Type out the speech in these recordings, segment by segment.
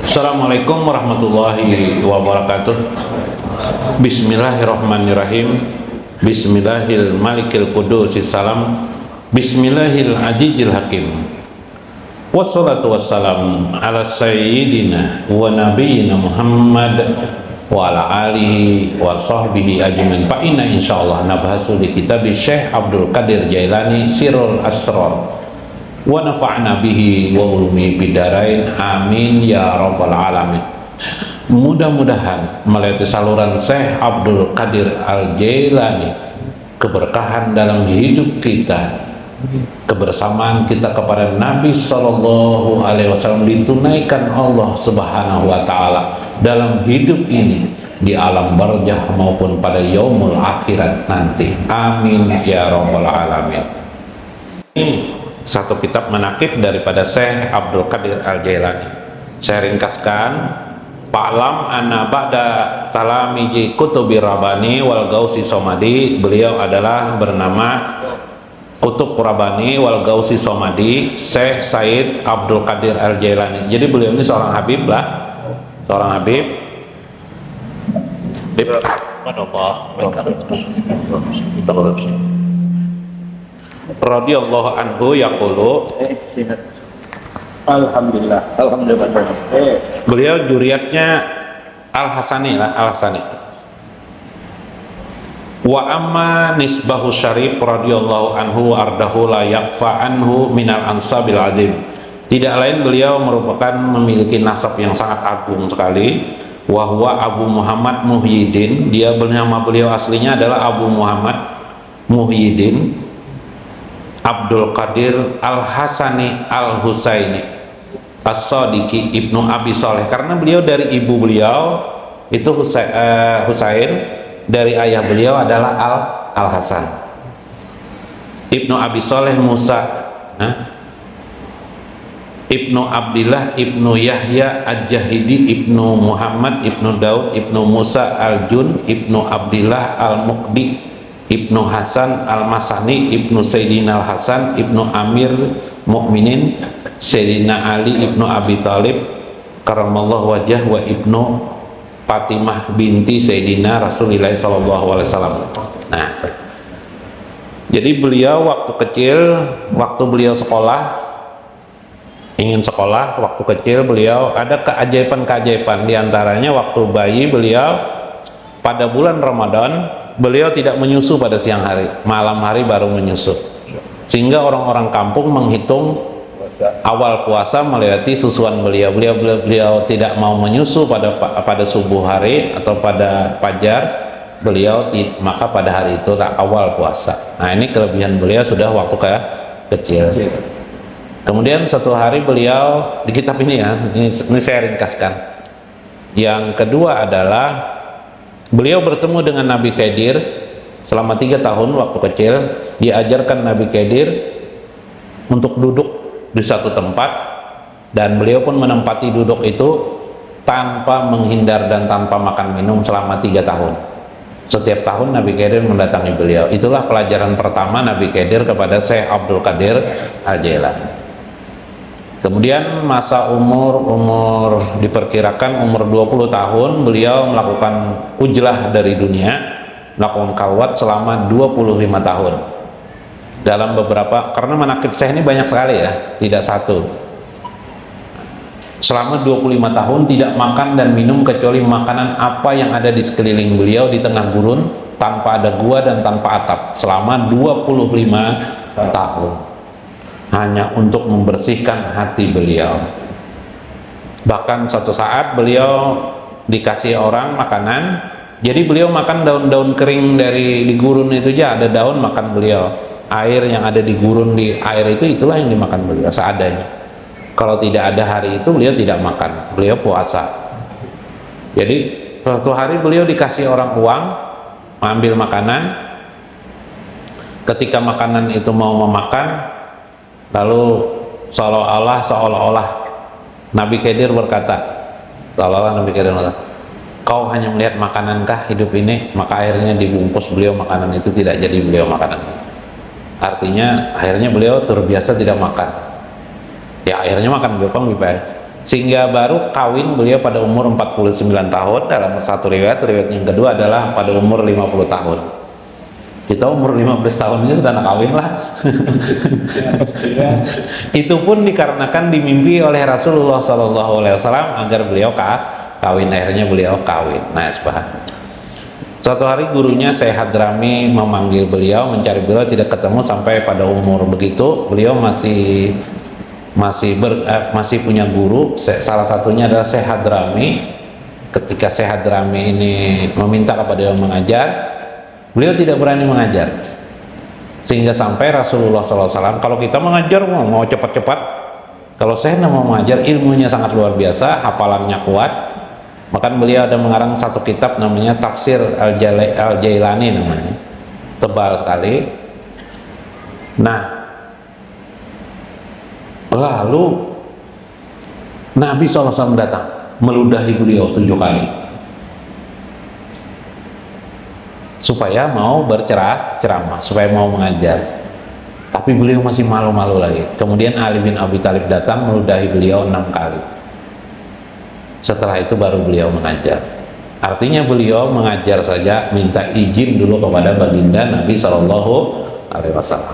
Assalamualaikum warahmatullahi wabarakatuh. Bismillahirrahmanirrahim. Bismillahil malikil qudusis salam. Bismillahil ajijil hakim. Wassalatu wassalam ala sayyidina wa nabiyyina Muhammad wa ala alihi wa sahbihi ajmain. Fa inna insyaallah nabhasu di kitab Syekh Abdul Qadir Jailani Sirrul Asrar wa nafa'na bihi wa ulumi bidarain, amin ya rabbal alamin. Mudah-mudahan melalui saluran Syekh Abdul Qadir Al-Jailani keberkahan dalam hidup kita, kebersamaan kita kepada Nabi Sallallahu Alaihi Wasallam ditunaikan Allah Subhanahu Wa Taala dalam hidup ini, di alam barzah maupun pada yaumul akhirat nanti, amin ya rabbal alamin. Ini satu kitab manaqib daripada Syekh Abdul Qadir Al-Jailani. Saya ringkaskan: Pa'lam anna ba'da talamiji kutubi Rabbani wal Gausi Somadi. Beliau adalah bernama Kutub Rabbani wal Gausi Somadi, Syekh Said Abdul Qadir Al-Jailani. Jadi beliau ini seorang habib lah, seorang habib. Radhiyallahu anhu yaqulu. Alhamdulillah. Beliau juriatnya Al-Hasani lah, Al-Hasani. Wa amma nisbahu syarif radhiyallahu anhu ardahu la yakfa anhu minal ansabil azim. Tidak lain beliau merupakan memiliki nasab yang sangat agung sekali. Wa huwa Abu Muhammad Muhyiddin. Dia bernama, beliau aslinya adalah Abu Muhammad Muhyiddin Abdul Qadir Al-Hasani Al-Husaini As-Sadiqi Ibnu Abi Soleh, karena beliau dari ibu beliau itu Husain, dari ayah beliau adalah Al-Hasan. Ibnu Abi Soleh Musa, Ibnu Abdillah Ibnu Yahya Al-Jahidi Ibnu Muhammad Ibnu Daud Ibnu Musa Al-Jun Ibnu Abdillah Al-Muqdi Ibnu Hasan Al-Masani Ibnu Sayyidina Al-Hasan Ibnu Amir Mukminin Sayyidina Ali Ibnu Abi Talib karamallahu wajah wa Ibnu Fatimah binti Sayyidina Rasulullah sallallahu alaihi wasallam. Nah, jadi beliau waktu kecil, waktu beliau sekolah, ingin sekolah, waktu kecil beliau ada keajaiban-keajaiban. Di antaranya waktu bayi beliau pada bulan Ramadan beliau tidak menyusu pada siang hari, malam hari baru menyusu, sehingga orang-orang kampung menghitung awal puasa melewati susuan beliau. Beliau tidak mau menyusu pada subuh hari atau pada fajar beliau, maka pada hari itu awal puasa. Nah, ini kelebihan beliau sudah waktu kecil. Kemudian satu hari beliau di kitab ini ya, ini saya ringkaskan. Yang kedua adalah beliau bertemu dengan Nabi Khidir selama 3 tahun waktu kecil. Diajarkan Nabi Khidir untuk duduk di satu tempat, dan beliau pun menempati duduk itu tanpa menghindar dan tanpa makan minum selama 3 tahun. Setiap tahun Nabi Khidir mendatangi beliau. Itulah pelajaran pertama Nabi Khidir kepada Syekh Abdul Qadir Al-Jailani. Kemudian masa umur diperkirakan umur 20 tahun beliau melakukan ujlah dari dunia, melakukan khalwat selama 25 tahun. Dalam beberapa, karena manaqib Syekh ini banyak sekali ya, tidak satu. Selama 25 tahun tidak makan dan minum kecuali makanan apa yang ada di sekeliling beliau di tengah gurun, tanpa ada gua dan tanpa atap, selama 25 tahun. Hanya untuk membersihkan hati beliau. Bahkan suatu saat beliau dikasih orang makanan, jadi beliau makan daun-daun kering di gurun itu aja, ada daun makan beliau. Air yang ada di gurun, di air itu, itulah yang dimakan beliau seadanya. Kalau tidak ada hari itu beliau tidak makan, beliau puasa. Jadi suatu hari beliau dikasih orang uang, ambil makanan. Ketika makanan itu mau memakan, lalu seolah-olah Nabi Khidir berkata, kau hanya melihat makanankah hidup ini? Maka akhirnya dibungkus beliau makanan itu, tidak jadi beliau makanan. Artinya akhirnya beliau terbiasa tidak makan. Ya akhirnya makan beliau sehingga baru kawin beliau pada umur 49 tahun dalam satu riwayat. Riwayat yang kedua adalah pada umur 50 tahun. Kita umur 15 tahun ini sudah nak kawin lah. Itu pun dikarenakan dimimpi oleh Rasulullah SAW agar beliau kawin. Akhirnya beliau kawin. Nah, suatu hari gurunya Syekh Hadrami memanggil beliau, mencari beliau, tidak ketemu sampai pada umur begitu. Beliau masih punya guru, salah satunya adalah Syekh Hadrami. Ketika Syekh Hadrami ini meminta kepada beliau mengajar, beliau tidak berani mengajar, sehingga sampai Rasulullah SAW, kalau kita mengajar mau cepat-cepat, kalau Syekh mau mengajar ilmunya sangat luar biasa, hafalannya kuat. Maka beliau ada mengarang satu kitab namanya Tafsir Al-Jailani namanya, tebal sekali. Nah, lalu Nabi SAW datang meludahi beliau 7 kali supaya mau berceramah, supaya mau mengajar, tapi beliau masih malu-malu lagi. Kemudian Ali bin Abi Thalib datang meludahi beliau 6 kali. Setelah itu baru beliau mengajar. Artinya beliau mengajar saja minta izin dulu kepada baginda Nabi SAW.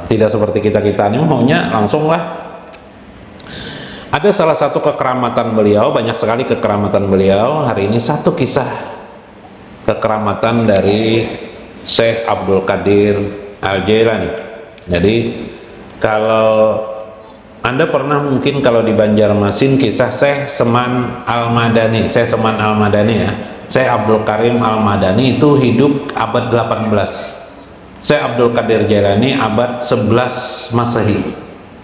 Tidak seperti kita ini maunya langsung lah. Ada salah satu kekeramatan beliau, banyak sekali kekeramatan beliau. Hari ini satu kisah kekeramatan dari Syekh Abdul Qadir Al-Jailani. Jadi kalau Anda pernah mungkin kalau di Banjarmasin kisah Syekh Seman Al-Madani, Syekh Seman Al-Madani ya, Syekh Abdul Karim Al-Madani itu hidup abad 18, Syekh Abdul Qadir Jailani abad 11 Masehi.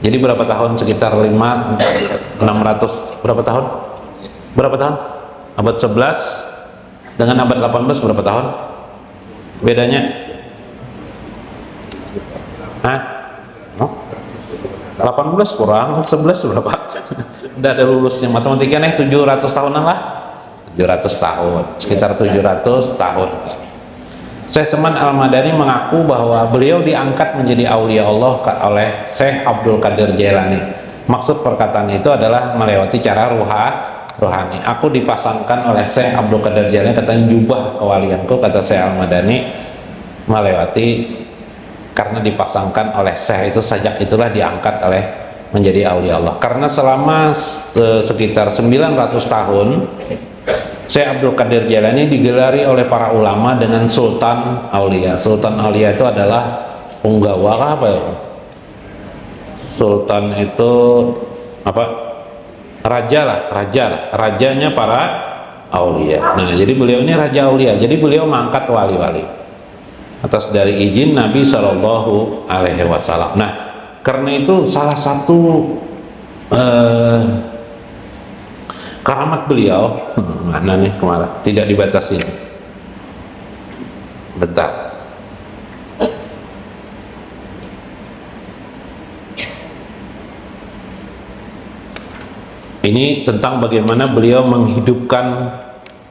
Jadi berapa tahun? Sekitar 600 berapa tahun? Berapa tahun? Abad 11 dengan abad 18 berapa tahun? Bedanya? Hah? 18 kurang 11 berapa? Udah ada lulusnya matematika nih, 700 tahunan lah. 700 tahun, sekitar 700 tahun. Syekh Seman Al-Madani mengaku bahwa beliau diangkat menjadi aulia Allah oleh Syekh Abdul Qadir Jailani. Maksud perkataan itu adalah melewati cara rohani. Aku dipasangkan oleh Syekh Abdul Qadir Jailani, katanya jubah kewalianku, kata Syekh Al-Madani, melewati karena dipasangkan oleh Syekh itu, sejak itulah diangkat oleh menjadi aulia Allah. Karena selama sekitar 900 tahun Syekh Abdul Qadir Jailani digelari oleh para ulama dengan Sultan Aulia. Sultan Aulia itu adalah punggawa apa ya? Sultan itu apa? Raja lah, rajanya para aulia. Nah, jadi beliau ini raja aulia. Jadi beliau mengangkat wali-wali atas dari izin Nabi Shallallahu Alaihi Wasallam. Nah, karena itu salah satu keramat beliau, mana nih kemana? Tidak dibatasi. Bentar. Ini tentang bagaimana beliau menghidupkan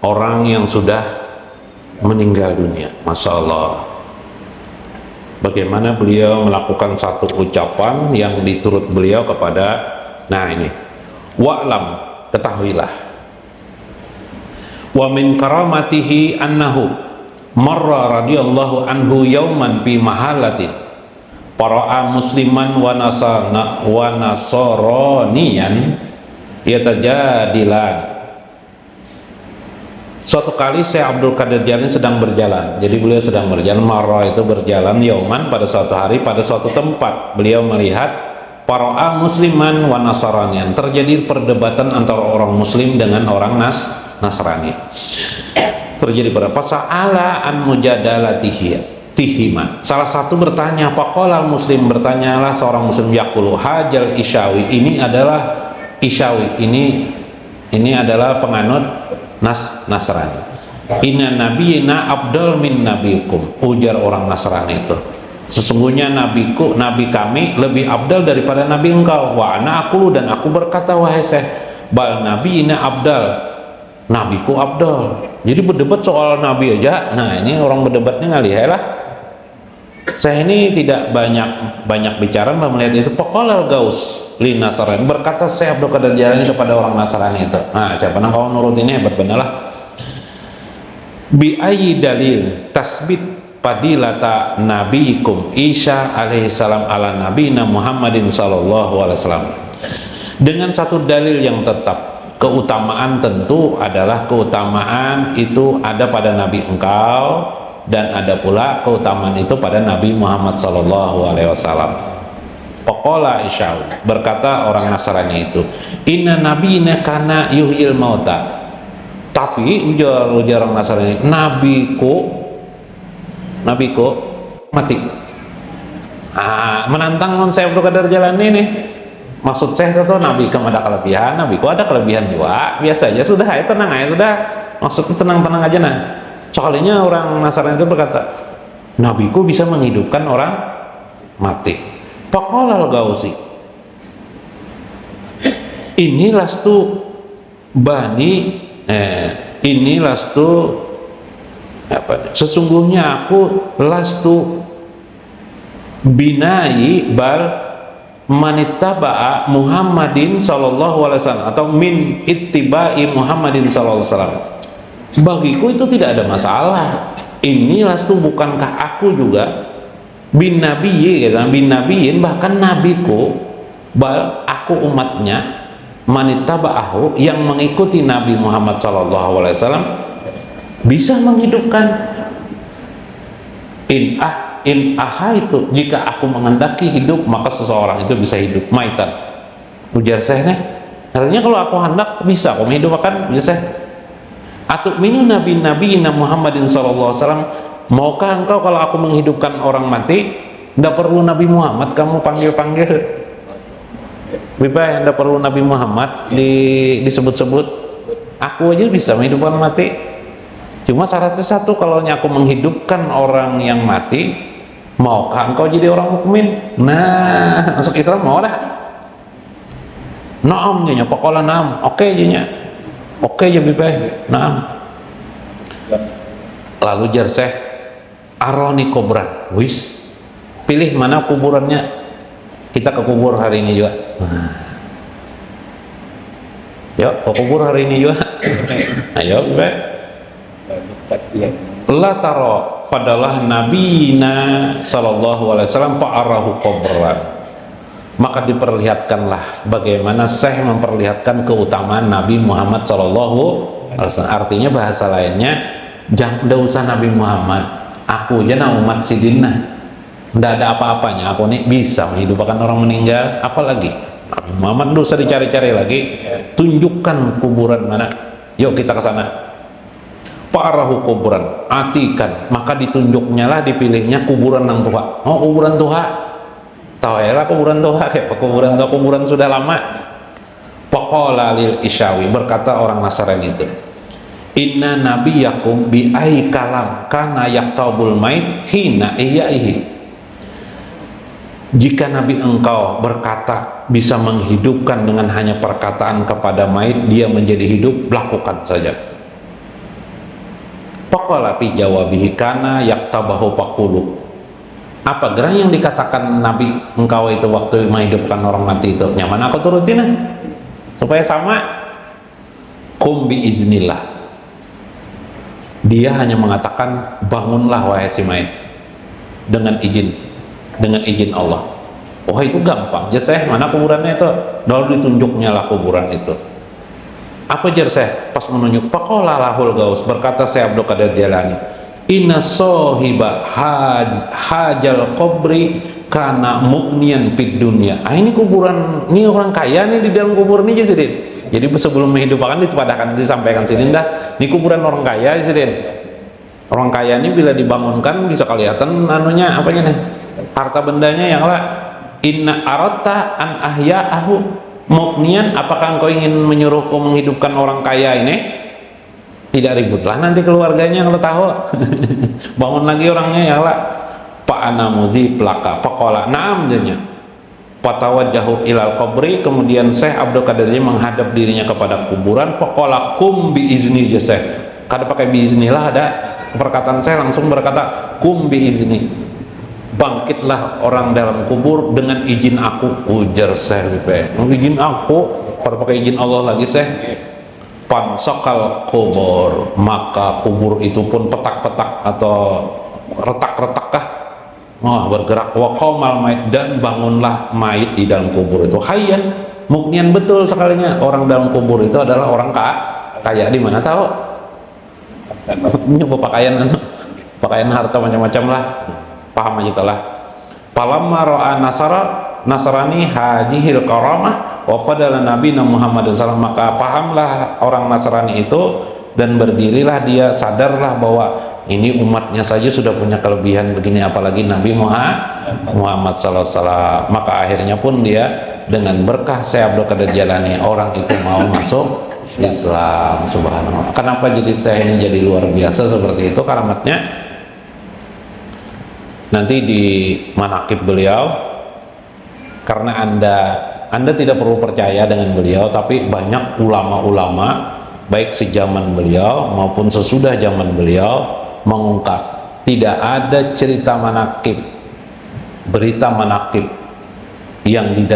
orang yang sudah meninggal dunia. Masya Allah. Bagaimana beliau melakukan satu ucapan yang diturut beliau kepada, nah ini, wa'lam, ketahuilah, wa min karamatihi annahu marra radhiyallahu anhu yauman bi mahalatin para'a musliman wa nasaraniyan yatajadilan. Suatu kali Syekh Abdul Qadir Jailani sedang berjalan. Jadi beliau sedang berjalan, marra itu berjalan, yauman pada suatu hari, pada suatu tempat beliau melihat para'a musliman wa nasaranian, terjadi perdebatan antara orang muslim dengan orang Nasrani. Terjadi berapa? Sa'ala an mujadalatihima. Salah satu bertanya, faqala muslim, bertanyalah seorang muslim, yaqulu hajal isyawi, ini adalah isyawi, ini adalah penganut Nasrani. Inna nabiyina abdal min nabikum, ujar orang Nasrani itu, sesungguhnya nabi kami lebih abdal daripada nabi engkau. Wa ana aqulu, dan aku berkata, wahai Syekh, bal nabiyina abdal, nabiku abdal. Jadi berdebat soal nabi aja. Nah, ini orang berdebatnya ngalihai lah. Saya ini tidak banyak bicara melihat itu. Faqala Gaus, li Nasrani, berkata Syekh Abdul Qadir Jailani kepada orang Nasrani itu. Nah, siapa nang kau nurut ini hebat bener lah. Bi ayyi dalil tasbit padilata nabiikum Isa alaihi salam ala nabiyina Muhammadin sallallahu alaihi wasallam. Dengan satu dalil yang tetap, keutamaan tentu adalah keutamaan itu ada pada nabi engkau, dan ada pula keutamaan itu pada Nabi Muhammad sallallahu alaihi wasallam. Faqala Isya'u, berkata orang Nasrani itu, inna nabiyina kana yuhyil mauta. Tapi ujar orang Nasrani, nabiku mati. Menantang non saya Abdul Qadir Jailani nih. Maksud saya itu nabi kamu ada kelebihan, nabiku ada kelebihan juga, biasa aja, sudah ya, tenang aja, sudah. Maksudnya tenang-tenang aja. Nah, soalnya orang Nasrani itu berkata, nabiku bisa menghidupkan orang mati. Faqala al-Gausi, inilah tu bani inilah tu sesungguhnya aku lastu binai bal manittaba'a Muhammadin sallallahu alaihi wasallam, atau min ittiba'i Muhammadin sallallahu alaihi wasallam. Bagiku itu tidak ada masalah. Inilah tuh, bukankah aku juga bin nabiyyi, bin nabiyyin, bahkan nabiku, bal aku umatnya, manittaba'ahu, yang mengikuti Nabi Muhammad sallallahu alaihi wasallam, bisa menghidupkan. In aha itu, jika aku menghendaki hidup, maka seseorang itu bisa hidup. Maitan, ujar Syekhnya, artinya kalau aku hendak bisa aku menghidupkan, bisa. Atau minu nabi Muhammadin sallallahu alaihi wasallam, maukah engkau kalau aku menghidupkan orang mati, tidak perlu Nabi Muhammad kamu panggil-panggil, tidak perlu Nabi Muhammad disebut-sebut, aku aja bisa menghidupkan mati. Cuma syaratnya satu, kalau aku menghidupkan orang yang mati, maukah engkau jadi orang mukmin? Nah, masuk Islam mau lah. Naam nya, pokoknya naam, oke nya, oke ya bibay, naam. Lalu jar Syekh, aroni kubran, wis, pilih mana kuburannya, kita ke kubur hari ini juga. Yuk, ke kubur hari ini juga. Ayo bibay. La taro, padalah nabina sallallahu alaihi wasallam fa'arahu qabran, maka diperlihatkanlah bagaimana Syekh memperlihatkan keutamaan Nabi Muhammad sallallahu alaihi wasallam. Artinya bahasa lainnya, jangan usah Nabi Muhammad, aku aja na umat sidinna, tidak ada apa-apanya, aku nih bisa menghidupkan orang meninggal, apalagi Nabi Muhammad, tidak usah dicari-cari lagi, tunjukkan kuburan mana, yuk kita ke sana. Parahu kuburan atikan, maka ditunjuknya lah, dipilihnya kuburan yang tua. Oh, kuburan tua, tahu ya lah kuburan tua, kayak kuburan tua, kuburan sudah lama. Faqala lil Isyawi, berkata orang Nasrani itu, inna nabiyakum bi ai kalam kana yaktabul mait hina iyaihi. Jika nabi engkau berkata bisa menghidupkan dengan hanya perkataan kepada mayit, dia menjadi hidup, lakukan saja. Faqala fi jawabihi kana yaktabahu faqulu. Apa gerak yang dikatakan nabi engkau itu waktu menghidupkan orang mati itu? Nyaman aku turutin lah, supaya sama. Kum bi iznillah. Dia hanya mengatakan bangunlah wahai si mayit, dengan izin Allah. Wah, itu gampang. Jadi mana kuburannya itu? Lalu ditunjuknya lah kuburan itu. Apa jar Syekh pas menunjuk? Faqala lahul Gaus, berkata Syekh Abdul Qadir Jailani, inna sahiba hajal qabri kana muknian fid dunya. Ini kuburan, ini orang kaya nih di dalam kubur ini jadi. Jadi sebelum menghidupkan dipadahkan, disampaikan sini dah, ini kuburan orang kaya jadi. Orang kaya ini bila dibangunkan bisa kelihatan anunya apanya nih? Harta bendanya yang lah. Inna aratta an ahya'ahu muknian, apakah engkau ingin menyuruhku menghidupkan orang kaya ini? Tidak ributlah nanti keluarganya kalau tahu. Bangun lagi orangnya ya lah. Pak anamuzi plaka pakola naam jadinya. Patawajjahu ilal qabri, kemudian Syekh Abdul Qadir menghadap dirinya kepada kuburan. Pakola kum bi izni Syekh. Kada pakai bi iznilah, ada perkataan saya langsung berkata kum bi izni. bangkitlah orang dalam kubur dengan izin aku, ujar Syekh Bipe. Izin aku, pada pakai izin Allah lagi Syekh. Pansakal kubur, maka kubur itu pun petak-petak atau retak-retakkah, bergerak. Wa qaumal mayit, dan bangunlah mayit di dalam kubur itu. Hayyan, muknian, betul sekalinya orang dalam kubur itu adalah orang kaya. Di mana tahu? Nyoba pakaian harta macam-macam lah, paham aja lah. Falamma ra'a Nasrani hajihil karamah wa fadala nabiyina Muhammad sallallahu, maka pahamlah orang Nasrani itu dan berdirilah dia, sadarlah bahwa ini umatnya saja sudah punya kelebihan begini, apalagi Nabi Muhammad sallallahu alaihi wasallam. Maka akhirnya pun dia dengan berkah Syekh Abdul Qadir Jailani, orang itu mau masuk Islam. Subhanallah. Kenapa jadi Syekh ini jadi luar biasa seperti itu karamatnya? Nanti di manaqib beliau, karena anda tidak perlu percaya dengan beliau, tapi banyak ulama-ulama baik sejaman beliau maupun sesudah zaman beliau mengungkap tidak ada cerita manaqib, berita manaqib yang di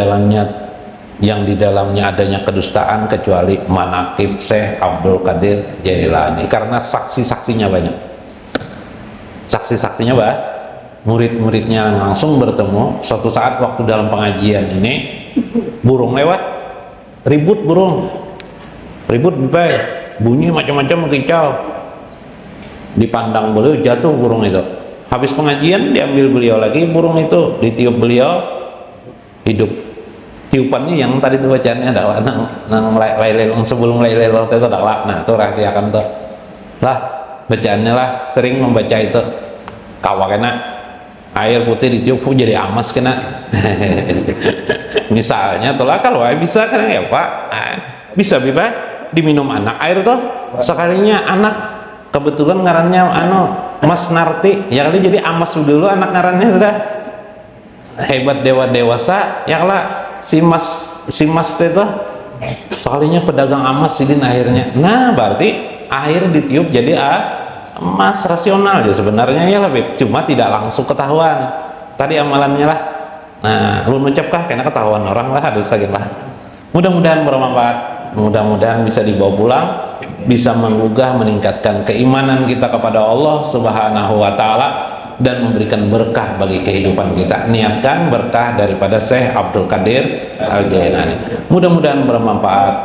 dalamnya adanya kedustaan kecuali manaqib Syekh Abdul Qadir Jailani, karena saksi-saksinya banyak. Saksi-saksinya murid-muridnya langsung bertemu. Suatu saat waktu dalam pengajian ini burung lewat, ribut baik, bunyi macam-macam kicau, dipandang beliau, jatuh burung itu. Habis pengajian diambil beliau lagi, burung itu ditiup beliau, hidup. Tiupannya yang tadi tuh bacaannya dakwah nang lailil sebelum lailil waktu itu dakwah. Nah itu rahasiakan tuh lah bacaannya lah, sering membaca itu kawakena air putih ditiup jadi amas kena. Misalnya tuh lah, kalau bisa kan ya Pak, bisa diminum anak air tuh sekalinya anak kebetulan ngarannya Mas Narti ya kali, jadi amas dulu anak ngarannya sudah hebat, dewa dewasa ya lah si mas itu sekalinya pedagang amas sidin akhirnya. Nah berarti air ditiup jadi emas rasional ya sebenarnya ya lebih, cuma tidak langsung ketahuan tadi amalannya lah. Nah lu mengucapkah karena ketahuan orang lah, harus sakit lah. Mudah-mudahan bermanfaat, mudah-mudahan bisa dibawa pulang, bisa menggugah, meningkatkan keimanan kita kepada Allah Subhanahu wa Ta'ala, dan memberikan berkah bagi kehidupan kita. Niatkan berkah daripada Syekh Abdul Qadir Al-Jailani. Mudah-mudahan bermanfaat,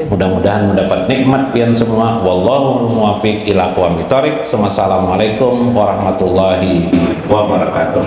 mudah-mudahan mendapat nikmat pian semua. Wallahu muwaffiq ila aqwamit thoriq. Wassalamualaikum warahmatullahi wabarakatuh.